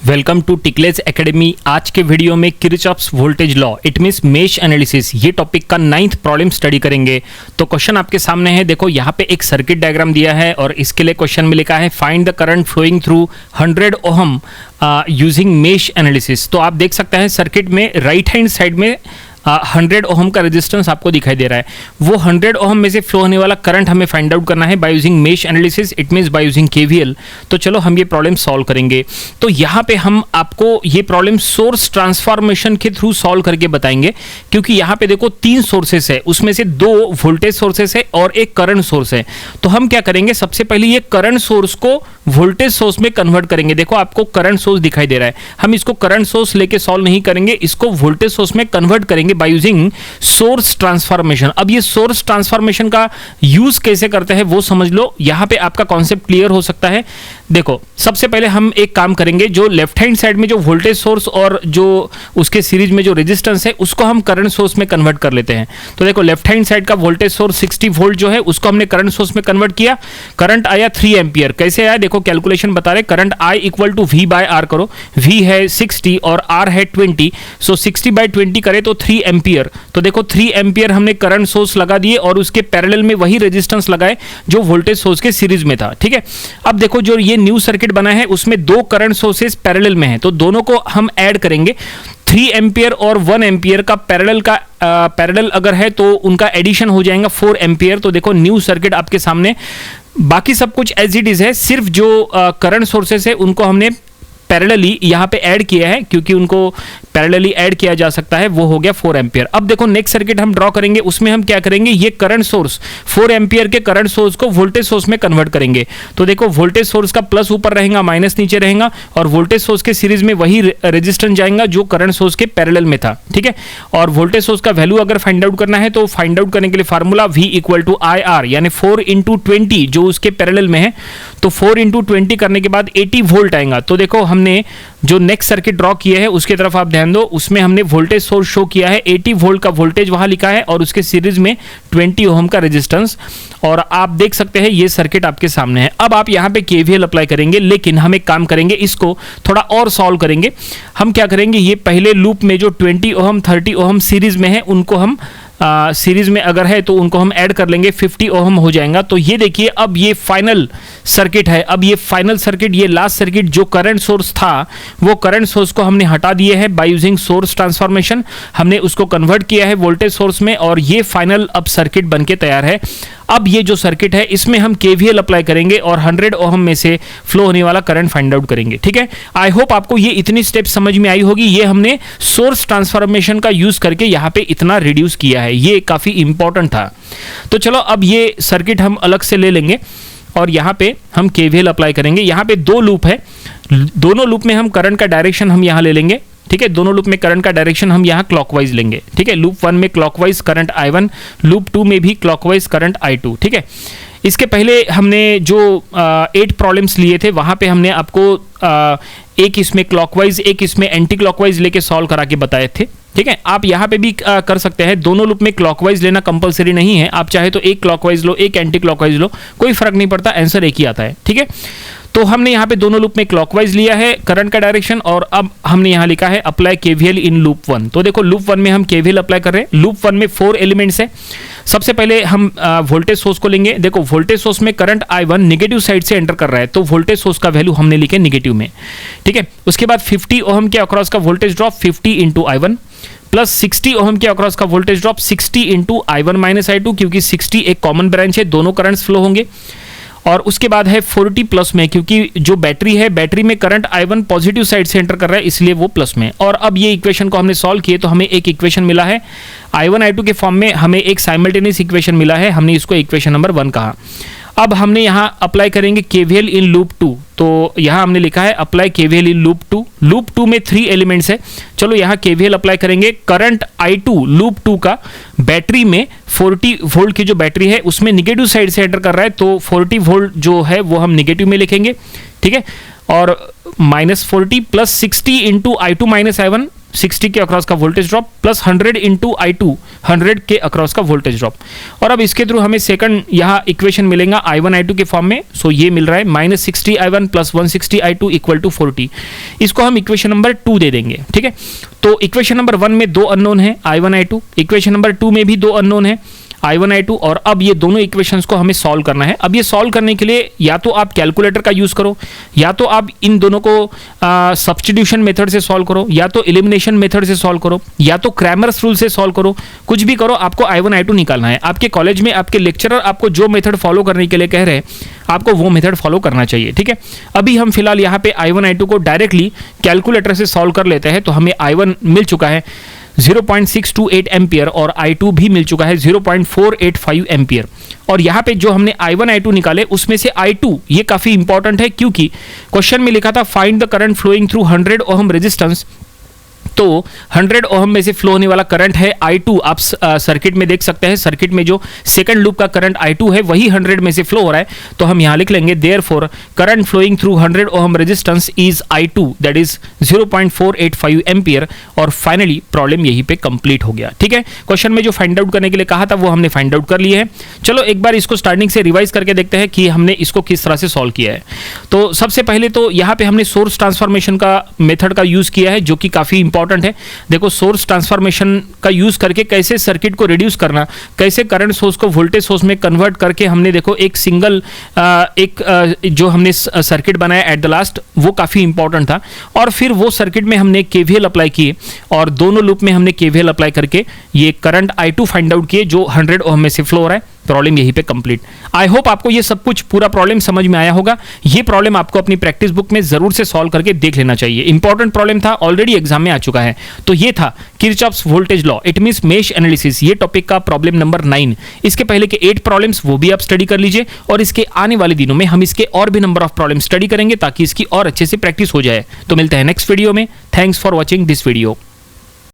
Welcome to टिकलेज academy. आज के video में Kirchhoff's voltage law it means mesh analysis ये टॉपिक का 9th प्रॉब्लम स्टडी करेंगे। तो क्वेश्चन आपके सामने है, देखो यहाँ पे एक सर्किट डायग्राम दिया है और इसके लिए क्वेश्चन में लिखा है find the current flowing through 100 ohm using mesh analysis. तो आप देख सकते हैं सर्किट में राइट हैंड साइड में 100 ओहम का रेजिस्टेंस आपको दिखाई दे रहा है। वो 100 ओहम में से फ्लो होने वाला करंट हमें फाइंड आउट करना है by using mesh analysis, it means by using KVL. तो चलो हम ये प्रॉब्लम सॉल्व करेंगे। तो यहाँ पे हम आपको ये प्रॉब्लम सोर्स ट्रांसफॉर्मेशन के थ्रू सॉल्व करके बताएंगे, क्योंकि यहाँ पे देखो 3 सोर्सेस है, उसमें से 2 वोल्टेज सोर्सेस है और एक करंट सोर्स है। तो हम क्या करेंगे, सबसे पहले ये करंट सोर्स को वोल्टेज सोर्स में कन्वर्ट करेंगे। देखो आपको करंट सोर्स दिखाई दे रहा है, हम इसको करंट सोर्स लेके सॉल्व नहीं करेंगे, इसको वोल्टेज सोर्स में कन्वर्ट करेंगे बाय यूजिंग सोर्स ट्रांसफॉर्मेशन। अब ये सोर्स ट्रांसफॉर्मेशन का यूज कैसे करते हैं वो समझ लो, यहां पे आपका कॉन्सेप्ट क्लियर हो सकता है। देखो सबसे पहले हम एक काम करेंगे, जो लेफ्ट हैंड साइड में जो वोल्टेज सोर्स और जो उसके सीरीज में जो रेजिस्टेंस है उसको हम करंट सोर्स में कन्वर्ट कर लेते हैं। तो देखो लेफ्ट हैंड साइड का वोल्टेज सोर्स 60 वोल्ट जो है उसको हमने करंट सोर्स में कन्वर्ट किया, करंट आया 3 एम्पियर। कैसे आया देखो, कैलकुलेशन बता रहे, current I equal to V by R करो, V है 60 और R है 20, सो 60 बाय 20 करे तो 3 एम्पियर। तो देखो 3 एम्पियर हमने करंट सोर्स लगा दिए और उसके पैरेलल में वही रेजिस्टेंस लगाए जो वोल्टेज सोर्स के सीरीज में था। ठीक है, अब देखो जो ये न्यू सर्किट बना है उसमें 2 करंट सोर्सेस पैरेलल में हैं, तो दोनों को हम ऐड करेंगे। 3 एम्पियर और 1 एम्पियर का पैरेलल अगर है तो उनका एडिशन हो जाएगा 4 एम्पियर। तो देखो न्यू सर्किट आपके सामने, बाकी सब कुछ एज इट इज है, सिर्फ जो करंट सोर्सेस है उनको हमने पैरेलली यहाँ पे ऐड किया है, क्योंकि उनको पैरेलली ऐड किया जा सकता है, वो हो गया 4 एम्पियर। अब देखो नेक्स्ट सर्किट हम ड्रॉ करेंगे, उसमें हम क्या करेंगे, ये करंट सोर्स 4 एम्पियर के करंट सोर्स को वोल्टेज सोर्स में कन्वर्ट करेंगे। तो देखो वोल्टेज सोर्स का प्लस ऊपर रहेगा, माइनस नीचे रहेगा, और वोल्टेज सोर्स के सीरीज में वही रेजिस्टेंस जाएगा जो करंट सोर्स के पैरेलल में था। ठीक है, और वोल्टेज सोर्स का वैल्यू अगर फाइंड आउट करना है तो फाइंड आउट करने के लिए formula V equal to IR, यानी 4 इंटू 20 जो उसके पैरेलल में है, तो 4 इंटू 20 करने के बाद 80 वोल्ट आएगा। तो देखो हमने जो नेक्स्ट सर्किट ड्रॉ किए है उसकी तरफ आप ध्यान दो, उसमें हमने वोल्टेज सोर्स शो किया है, 80 वोल्ट का वोल्टेज वहां लिखा है और उसके सीरीज में 20 ओम का रेजिस्टेंस, और आप देख सकते हैं ये सर्किट आपके सामने है। अब आप यहां पे केवीएल अप्लाई करेंगे, लेकिन हम एक काम करेंगे, इसको थोड़ा और सॉल्व करेंगे। हम क्या करेंगे, ये पहले लूप में जो 20 ओम 30 ओम सीरीज में है उनको हम सीरीज में अगर है तो उनको हम ऐड कर लेंगे, 50 ओम हो जाएगा। तो ये देखिए अब ये फाइनल सर्किट है, अब ये फाइनल सर्किट, ये लास्ट सर्किट जो करंट सोर्स था वो करंट सोर्स को हमने हटा दिए है बाय यूजिंग सोर्स ट्रांसफॉर्मेशन, हमने उसको कन्वर्ट किया है वोल्टेज सोर्स में, और ये फाइनल अब सर्किट बनके तैयार है। अब ये जो सर्किट है इसमें हम केवीएल अप्लाई करेंगे और 100 ओहम में से फ्लो होने वाला करंट फाइंड आउट करेंगे। ठीक है, आई होप आपको ये इतनी स्टेप समझ में आई होगी। ये हमने सोर्स ट्रांसफॉर्मेशन का यूज करके यहाँ पे इतना रिड्यूस किया है, ये काफी इंपॉर्टेंट था। तो चलो अब ये सर्किट हम अलग से ले लेंगे और यहाँ पे हम केवीएल अप्लाई करेंगे। यहाँ पे 2 लूप है, दोनों लूप में हम करंट का डायरेक्शन हम यहाँ ले लेंगे। ठीक है, दोनों लूप में करंट का डायरेक्शन हम यहाँ क्लॉकवाइज लेंगे। ठीक है, लूप 1 में क्लॉकवाइज करंट I1, लूप 2 में भी क्लॉकवाइज करंट I2। ठीक है, इसके पहले हमने जो 8 प्रॉब्लम्स लिए थे वहां पे हमने आपको एक इसमें क्लॉकवाइज एक इसमें एंटी क्लॉकवाइज लेके सॉल्व करा के बताए थे। ठीक है, आप यहाँ पे भी कर सकते हैं, दोनों लूप में क्लॉकवाइज लेना कंपलसरी नहीं है, आप चाहे तो एक क्लॉकवाइज लो एक एंटी क्लॉकवाइज लो, कोई फर्क नहीं पड़ता, आंसर एक ही आता है। ठीक है, तो हमने यहाँ पे दोनों लूप में क्लॉकवाइज लिया है करंट का डायरेक्शन, और अब हमने यहाँ लिखा है अप्लाई केवीएल इन लूप 1। तो देखो लूप 1 में हम केवीएल अप्लाई कर रहे हैं। लूप 1 में 4 एलिमेंट्स है। सबसे पहले हम वोल्टेज सोर्स को लेंगे। देखो वोल्टेज सोर्स में करंट I1 नेगेटिव साइड से एंटर कर रहा है, तो वोल्टेज सोर्स का वैल्यू हमने लिखे नेगेटिव में। ठीक है, उसके बाद 50 ओहम के अक्रॉस का voltage drop 50 into I1 plus 60 ohm के अक्रॉस का voltage drop 60 into I1 minus I2, क्योंकि 60 एक कॉमन ब्रांच है, दोनों करंट्स फ्लो होंगे। और उसके बाद है 40 प्लस में, क्योंकि जो बैटरी है बैटरी में करंट I1 पॉजिटिव साइड से एंटर कर रहा है, इसलिए वो प्लस में। और अब ये इक्वेशन को हमने सॉल्व किए तो हमें एक इक्वेशन मिला है I1 I2 के फॉर्म में, हमें एक साइमल्टेनियस इक्वेशन मिला है, हमने इसको इक्वेशन नंबर 1 कहा। अब हमने यहाँ अप्लाई करेंगे केवीएल इन लूप 2। तो यहाँ हमने लिखा है apply KVL in loop 2। Loop 2 में 3 एलिमेंट्स है, चलो यहाँ केवीएल अप्लाई करेंगे। करंट I2 लूप 2 का बैटरी में 40 वोल्ट की जो बैटरी है उसमें निगेटिव साइड से एंटर कर रहा है, तो 40 वोल्ट जो है वो हम निगेटिव में लिखेंगे। ठीक है, और -40 plus 60 into I2 minus I1, 60 के अक्रॉस का voltage drop plus 100 into I2 100 के अक्रॉस का वोल्टेज ड्रॉप। और अब इसके थ्रू हमें सेकंड यहाँ इक्वेशन मिलेगा I1 I2 के फॉर्म में। सो ये मिल रहा है -60 I1 plus 160 I2 equal to 40। इसको हम इक्वेशन नंबर 2 दे देंगे, ठीक है। तो इक्वेशन नंबर 1 में 2 अननोन है I1 I2, इक्वेशन नंबर 2 में भी 2 अननोन है I1 I2, और अब ये दोनों इक्वेशंस को हमें सॉल्व करना है। अब ये सॉल्व करने के लिए या तो आप कैलकुलेटर का यूज करो, या तो आप इन दोनों को सब्स्टिट्यूशन मेथड से सॉल्व करो, या तो एलिमिनेशन मेथड से सॉल्व करो, या तो क्रैमर्स रूल से सॉल्व करो। कुछ भी करो, आपको I1 I2 निकालना है। आपके कॉलेज में आपके लेक्चरर आपको जो मेथड फॉलो करने के लिए कह रहे हैं, आपको वो मेथड फॉलो करना चाहिए, ठीक है। अभी हम फिलहाल यहाँ पे I1 I2 को डायरेक्टली कैलकुलेटर से सॉल्व कर लेते हैं। तो हमें I1 मिल चुका है 0.628 एम्पियर और I2 भी मिल चुका है 0.485 एम्पियर। और यहाँ पे जो हमने I1 I2 निकाले उसमें से I2 ये काफ़ी इंपॉर्टेंट है, क्योंकि क्वेश्चन में लिखा था find the current flowing through 100 ohm resistance. तो 100 ओहम में से फ्लो होने वाला करंट है I2। आप सर्किट में देख सकते हैं, सर्किट में जो सेकंड लूप का करंट I2 है वही 100 में से फ्लो हो रहा है। तो हम यहाँ लिख लेंगे therefore current flowing through 100 ohm resistance is I2 that is 0.485 ampere. और फाइनली प्रॉब्लम यहीं पे कंप्लीट हो गया, ठीक है। क्वेश्चन में जो फाइंड आउट करने के लिए कहा था वो हमने फाइंड आउट कर लिया है। चलो एक बार इसको स्टार्टिंग से रिवाइज करके देखते हैं कि हमने इसको किस तरह से सॉल्व किया है। तो सबसे पहले तो यहाँ पे हमने सोर्स ट्रांसफॉर्मेशन का मेथड का यूज किया है, जो कि काफी इंपॉर्टेंट है। देखो सोर्स ट्रांसफॉर्मेशन का यूज करके कैसे सर्किट को रिड्यूस करना, कैसे करंट सोर्स को वोल्टेज सोर्स में कन्वर्ट करके हमने देखो एक सिंगल जो हमने सर्किट बनाया एट द लास्ट, वो काफी इंपॉर्टेंट था। और फिर वो सर्किट में हमने केवीएल अप्लाई किए और दोनों लूप में हमने केवीएल अप्लाई करके ये करंट I2 फाइंड आउट किए जो 100 ओम में से फ्लो हो रहा है। प्रॉब्लम यहीं पे कंप्लीट। आई होप आपको ये सब कुछ पूरा प्रॉब्लम समझ में आया होगा। ये प्रॉब्लम आपको अपनी प्रैक्टिस बुक में जरूर से सॉल्व करके देख लेना चाहिए। इंपॉर्टेंट प्रॉब्लम था, ऑलरेडी एग्जाम में आ चुका है। तो ये था Kirchhoff's voltage law, it means mesh analysis, ये टॉपिक का प्रॉब्लम नंबर 9। इसके पहले के 8 प्रॉब्लम्स वो भी आप स्टडी कर लीजिए, और इसके आने वाले दिनों में हम इसके और भी नंबर ऑफ प्रॉब्लम स्टडी करेंगे ताकि इसकी और अच्छे से प्रैक्टिस हो जाए। तो मिलते हैं नेक्स्ट वीडियो में। Thanks for watching this video.